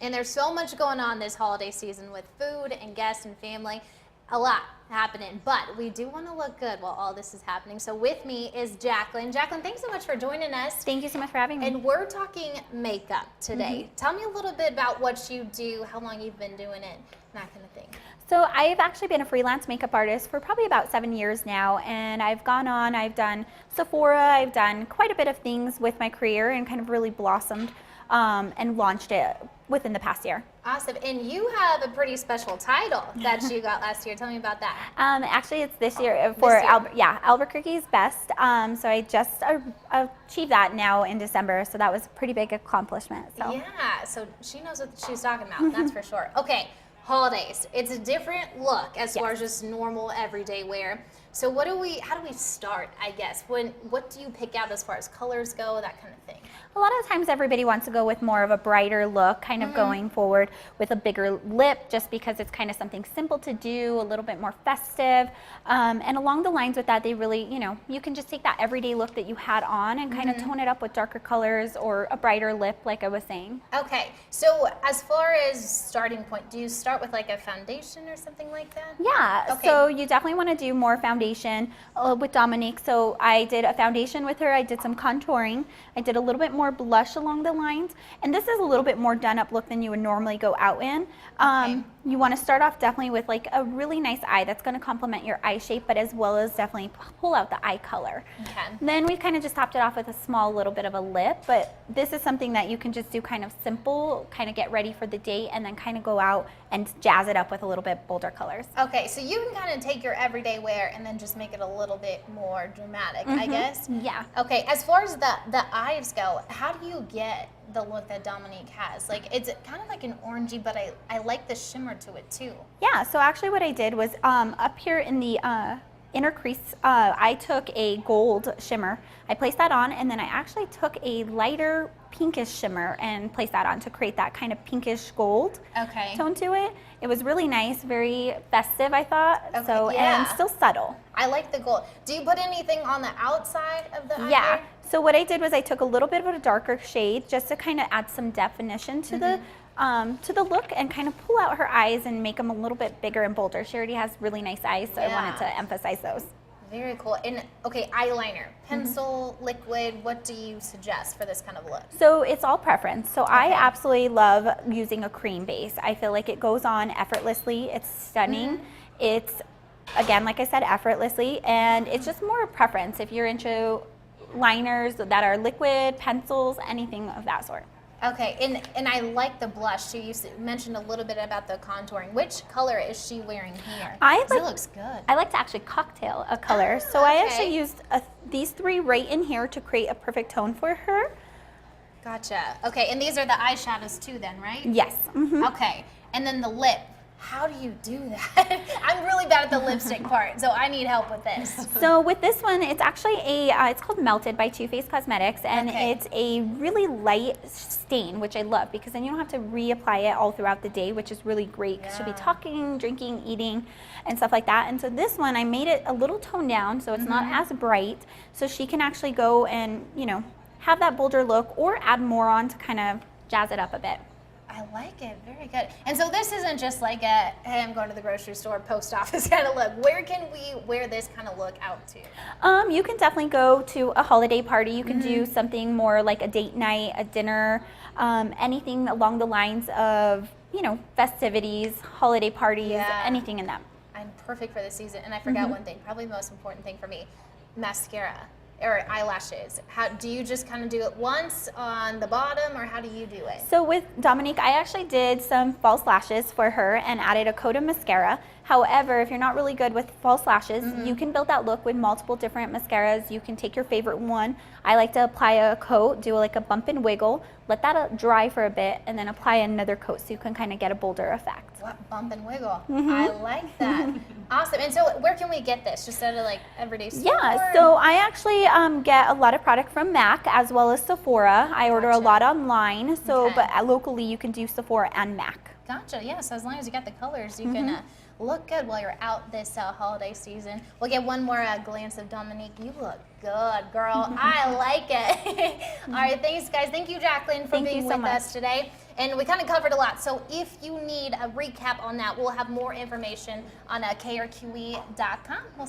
And there's so much going on this holiday season with food and guests and family. A lot happening, but we do want to look good while all this is happening. So with me is Jacqueline. Jacqueline, thanks so much for joining us. Thank you so much for having me. And we're talking makeup today. Tell me a little bit about what you do, how long you've been doing it, that kind of thing. So I've actually been a freelance makeup artist for probably about 7 years now, and I've done Sephora, I've done quite a bit of things with my career and kind of really blossomed and launched it within the past year. Awesome. And you have a pretty special title that you got last year. Tell me about that. Actually, it's this year for Albuquerque's Best. So I just achieved that now in December. So that was a pretty big accomplishment. So. Yeah. So she knows what she's talking about. That's for sure. Okay. Holidays. It's a different look as far as just normal everyday wear. So how do we start, I guess? What do you pick out as far as colors go, that kind of thing? A lot of times everybody wants to go with more of a brighter look, kind of going forward with a bigger lip, just because it's kind of something simple to do, a little bit more festive. And along the lines with that, they really, you can just take that everyday look that you had on and kind of tone it up with darker colors or a brighter lip, like I was saying. Okay, so as far as starting point, do you start with like a foundation or something like that? Yeah, okay. So you definitely want to do more foundation with Dominique. So I did a foundation with her, I did some contouring, I did a little bit more blush along the lines, and this is a little bit more done up look than you would normally go out in. You want to start off definitely with like a really nice eye that's going to complement your eye shape, but as well as definitely pull out the eye color. Okay. Then we kind of just topped it off with a small little bit of a lip, but this is something that you can just do kind of simple, kind of get ready for the date, and then kind of go out and jazz it up with a little bit bolder colors. Okay, so you can kind of take your everyday wear and then just make it a little bit more dramatic, I guess? Yeah. Okay, as far as the eyes go, how do you get the look that Dominique has? Like, it's kind of like an orangey, but I like the shimmer to it too. Yeah, so actually what I did was up here in the inner crease, I took a gold shimmer. I placed that on, and then I actually took a lighter pinkish shimmer and placed that on to create that kind of pinkish gold tone to it. It was really nice, very festive, I thought. Okay, so and still subtle. I like the gold. Do you put anything on the outside of the eye? Yeah. So what I did was I took a little bit of a darker shade just to kind of add some definition to the look and kind of pull out her eyes and make them a little bit bigger and bolder. She already has really nice eyes, so I wanted to emphasize those. Very cool. And okay, eyeliner, pencil, liquid, what do you suggest for this kind of look? So it's all preference. So I absolutely love using a cream base. I feel like it goes on effortlessly. It's stunning. It's, again, like I said, effortlessly, and it's just more preference if you're into liners that are liquid, pencils, anything of that sort. Okay, and I like the blush. So you mentioned a little bit about the contouring. Which color is she wearing here? It looks good. I like to actually cocktail a color. So I actually used these three right in here to create a perfect tone for her. Gotcha. Okay, and these are the eyeshadows too then, right? Yes. Okay, and then the lip. How do you do that? I'm really bad at the lipstick part, so I need help with this. So with this one, it's actually it's called Melted by Too Faced Cosmetics, and it's a really light stain, which I love because then you don't have to reapply it all throughout the day, which is really great because you'll be talking, drinking, eating, and stuff like that. And so this one, I made it a little toned down, so it's not as bright, so she can actually go and, have that bolder look or add more on to kind of jazz it up a bit. I like it. Very good. And so this isn't just like a, hey, I'm going to the grocery store, post office kind of look. Where can we wear this kind of look out to? You can definitely go to a holiday party. You can do something more like a date night, a dinner, anything along the lines of, festivities, holiday parties, anything in that. I'm perfect for this season. And I forgot one thing, probably the most important thing for me, mascara. Or eyelashes. How do you just kind of do it once on the bottom, or how do you do it? So with Dominique, I actually did some false lashes for her and added a coat of mascara. However, if you're not really good with false lashes, you can build that look with multiple different mascaras. You can take your favorite one. I like to apply a coat, do like a bump and wiggle, let that dry for a bit, and then apply another coat so you can kind of get a bolder effect. What, bump and wiggle? I like that. Awesome. And so where can we get this? Just at a like everyday store? Yeah, so I actually get a lot of product from MAC as well as Sephora. I order a lot online, so but locally you can do Sephora and MAC. Gotcha. Yeah, so as long as you got the colors, you can look good while you're out this holiday season. We'll get one more glance of Dominique. You look good, girl. I like it. All right, thanks, guys. Thank you, Jacqueline, for being with us today. And we kind of covered a lot. So if you need a recap on that, we'll have more information on krqe.com. We'll